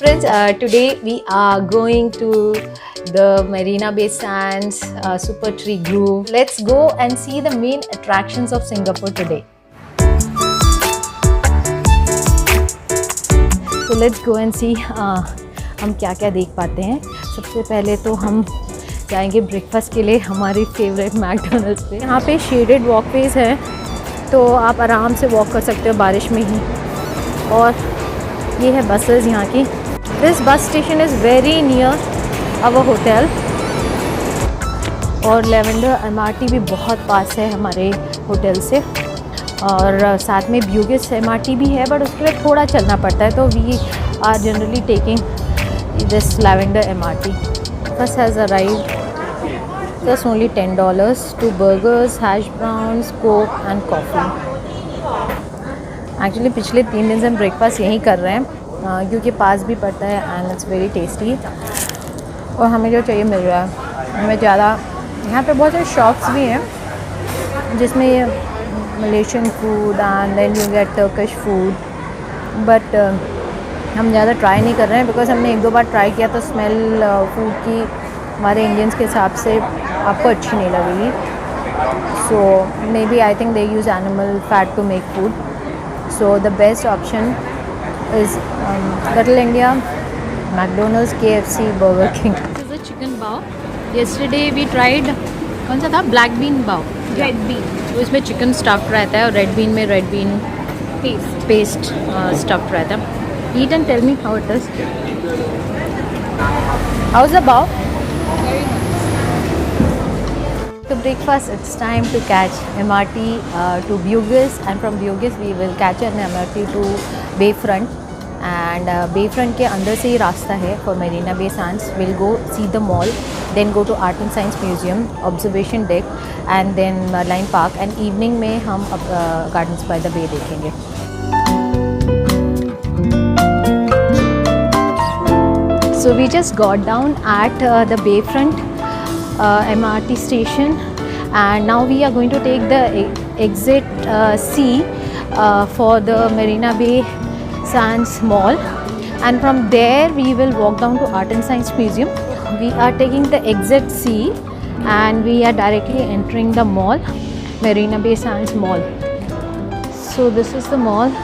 friends, today we are going to the Marina Bay Sands Super Tree Grove. Let's go and see the main attractions of Singapore today. So let's go and see हम क्या क्या देख पाते हैं. सबसे पहले तो हम जाएंगे ब्रेकफास्ट के लिए हमारी फेवरेट मैकडोनल्ड्स पे. यहाँ पे शेडेड वॉकवेज है तो आप आराम से वॉक कर सकते हो बारिश में ही. और ये है बसेस यहाँ की. This bus station is very near our hotel. और लेवेंडर MRT भी बहुत पास है हमारे होटल से. और साथ में ब्यूगिस MRT भी है बट उसके लिए थोड़ा चलना पड़ता है. तो we are generally taking this lavender MRT. Bus has arrived. Just only $10. 2 burgers, hash browns, coke and coffee. Actually पिछले 3 दिन से हम ब्रेकफास्ट यहीं कर रहे हैं क्योंकि पास भी पड़ता है एंड इट्स वेरी टेस्टी. और हमें जो चाहिए मिल रहा है. हमें ज़्यादा यहाँ पे बहुत सारे शॉप्स भी हैं जिसमें ये Malaysian food and then you get Turkish food. But हम ज़्यादा ट्राई नहीं कर रहे हैं बिकॉज हमने 1-2 बार ट्राई किया तो स्मेल फूड की हमारे इंडियंस के हिसाब से आपको अच्छी नहीं लगेगी. So maybe I think they use animal fat to make food. So the best option is Little India, McDonald's, KFC, Burger King. This is a chicken bao. Yesterday we tried कौन सा था? Black bean bao. Red bean. तो इसमें chicken stuffed रहता है और red been में red bean paste stuffed रहता है. Eat and tell me how it is. How's the bao? To breakfast, it's time to catch MRT to Bugis, and from Bugis we will catch an MRT to Bayfront. And Bayfront के अंदर से ही रास्ता है for Marina Bay Sands. We'll go see the mall, then go to Art and Science Museum, observation deck, and then Marine Park. And evening में हम Gardens by the Bay देखेंगे. So we just got down at the Bayfront MRT station, and now we are going to take the exit C for the Marina Bay Sands Mall, and from there we will walk down to Art and Science Museum. We are taking the exit C and we are directly entering the mall, Marina Bay Sands Mall. So this is the mall.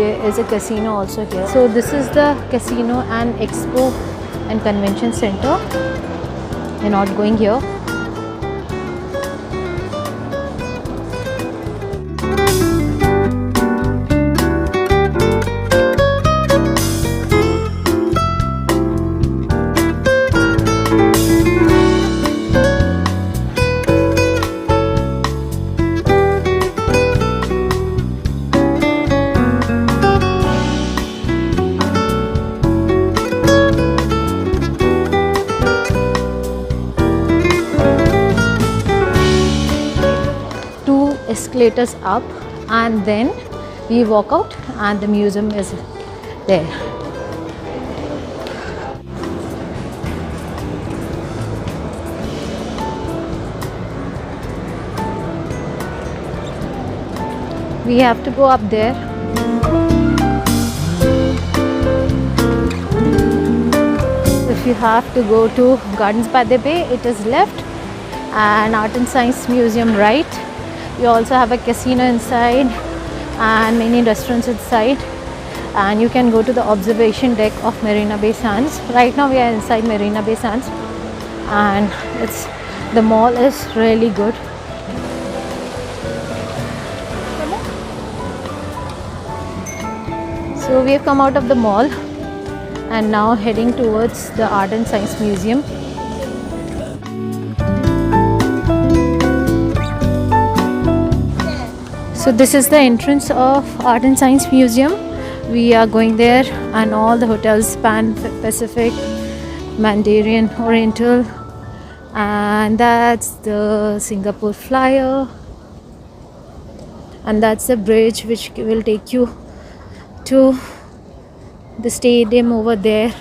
There is a casino also here. So this is the casino and expo and convention center. We're not going here. Escalators up and then we walk out and the museum is there. We have to go up there. If you have to go to Gardens by the Bay, it is left, and Art and Science Museum right. You also have a casino inside and many restaurants inside, and you can go to the observation deck of Marina Bay Sands. Right now we are inside Marina Bay Sands and the mall is really good. So we have come out of the mall and now heading towards the Art and Science Museum. So this is the entrance of Art and Science Museum. We are going there and all the hotels span Pacific, Mandarin, Oriental, and that's the Singapore flyer, and that's the bridge which will take you to the stadium over there.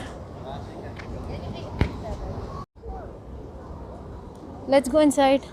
Let's go inside.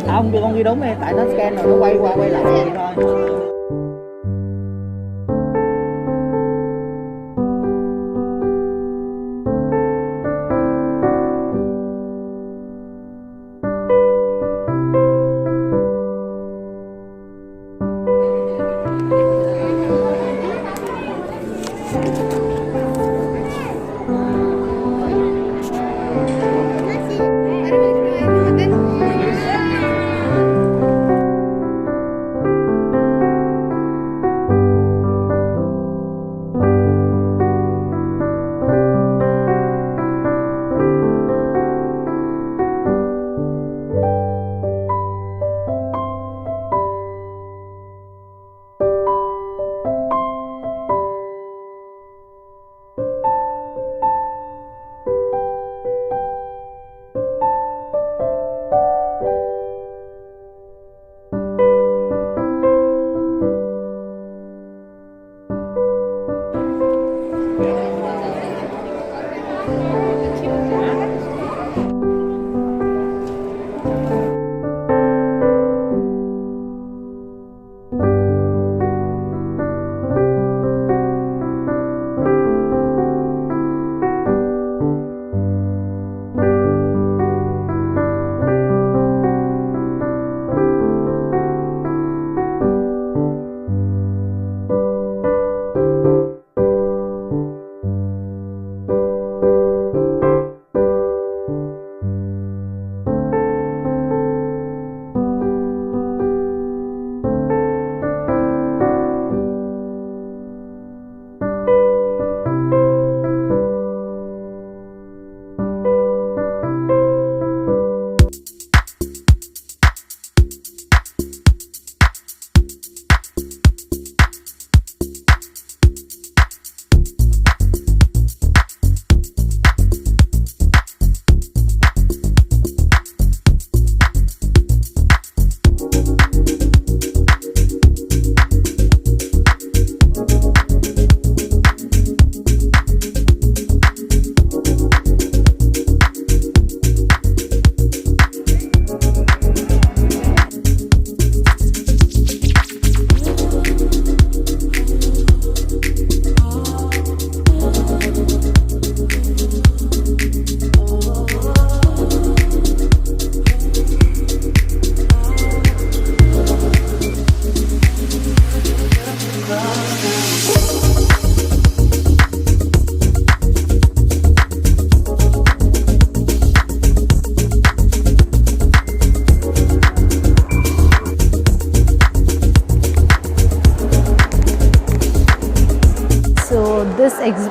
Không được, con ghi đúng đi, tại nó scan rồi nó quay qua quay lại vậy thôi.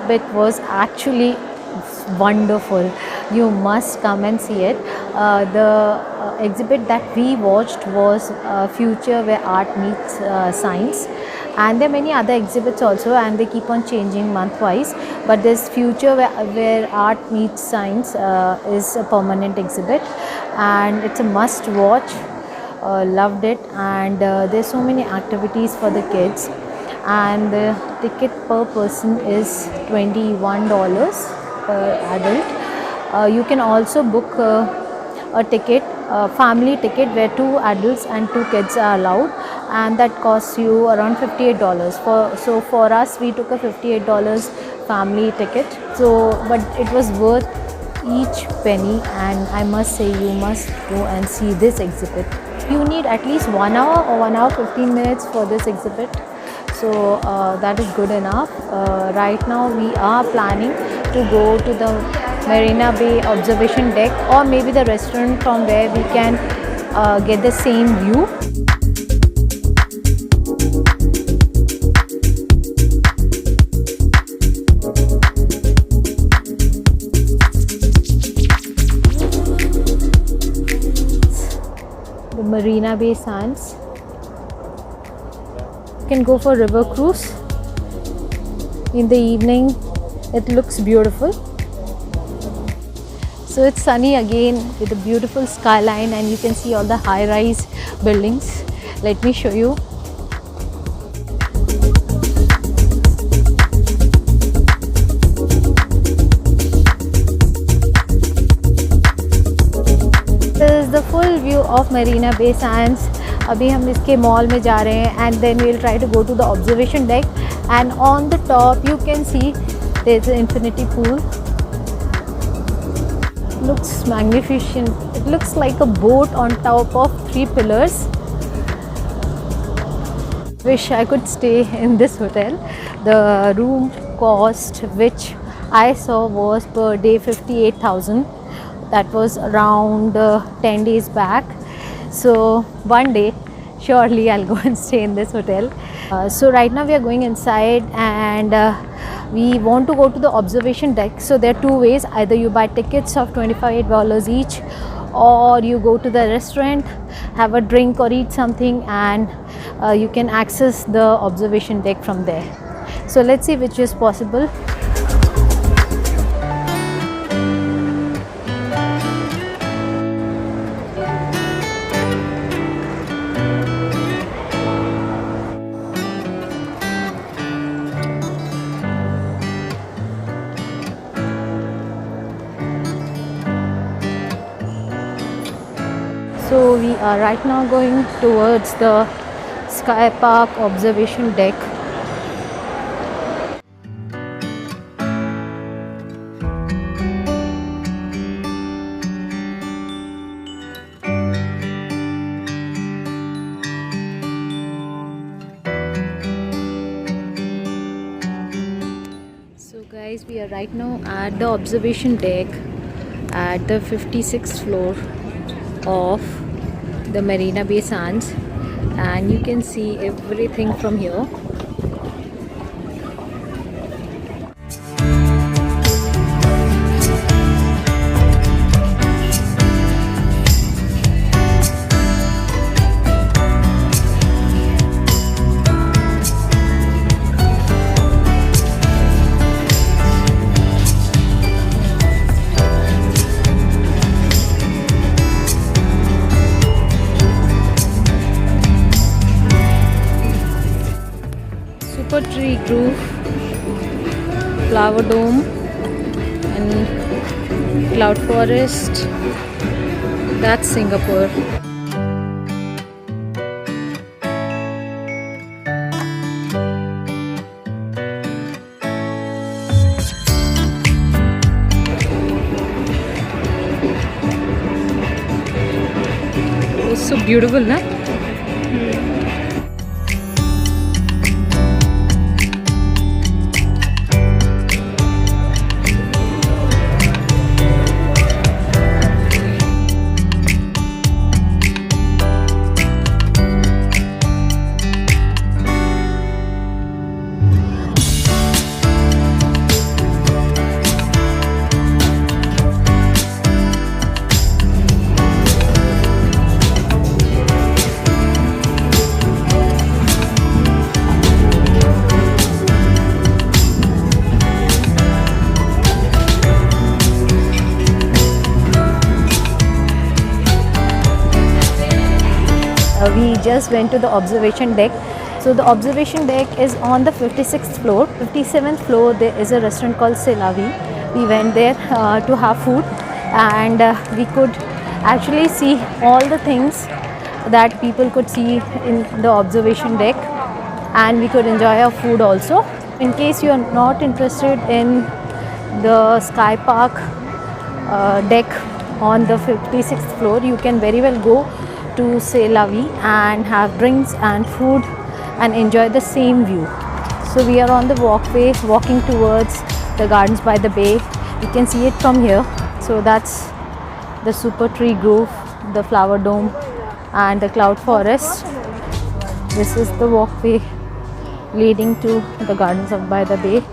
exhibit was actually wonderful. You must come and see it. The exhibit that we watched was Future Where Art Meets Science, and there are many other exhibits also, and they keep on changing month-wise, but this Future where Art Meets Science is a permanent exhibit, and it's a must watch. Loved it. And there's so many activities for the kids, and the ticket per person is $21 per adult. You can also book a ticket, a family ticket, where 2 adults and 2 kids are allowed, and that costs you around $58. So for us, we took a $58 family ticket. So but it was worth each penny, and I must say you must go and see this exhibit. You need at least 1 hour or 1 hour 15 minutes for this exhibit, so that is good enough. Right now we are planning to go to the Marina Bay observation deck, or maybe the restaurant from where we can get the same view. The Marina Bay Sands. You can go for river cruise in the evening. It looks beautiful. So it's sunny again with a beautiful skyline, and you can see all the high-rise buildings. Let me show you. This is the full view of Marina Bay Sands. अभी हम इसके mall में जा रहे हैं, and then we'll try to go to the observation deck, and on the top you can see there's an infinity pool. Looks magnificent. It looks like a boat on top of 3 pillars. Wish I could stay in this hotel. The room cost which I saw was per day 58,000. That was around 10 days back. So one day surely I'll go and stay in this hotel. So right now we are going inside, and we want to go to the observation deck. So there are 2 ways: either you buy tickets of $25 each, or you go to the restaurant, have a drink or eat something, and you can access the observation deck from there. So let's see which is possible. So we are right now going towards the Skypark observation deck. So guys, we are right now at the observation deck at the 56th floor of the Marina Bay Sands, and you can see everything from here. Tree Grove, Flower Dome, and Cloud Forest. That's Singapore. It's so beautiful, na? we just went to the observation deck. So the observation deck is on the 56th floor. 57th floor there is a restaurant called C'est La Vie. We went there to have food, and we could actually see all the things that people could see in the observation deck, and we could enjoy our food also. In case you are not interested in the Skypark deck on the 56th floor, you can very well go to C'est La Vie and have drinks and food and enjoy the same view. So we are on the walkway walking towards the gardens by the bay. You can see it from here. So that's the super tree grove, the flower dome and the cloud forest. This is the walkway leading to the gardens of by the bay.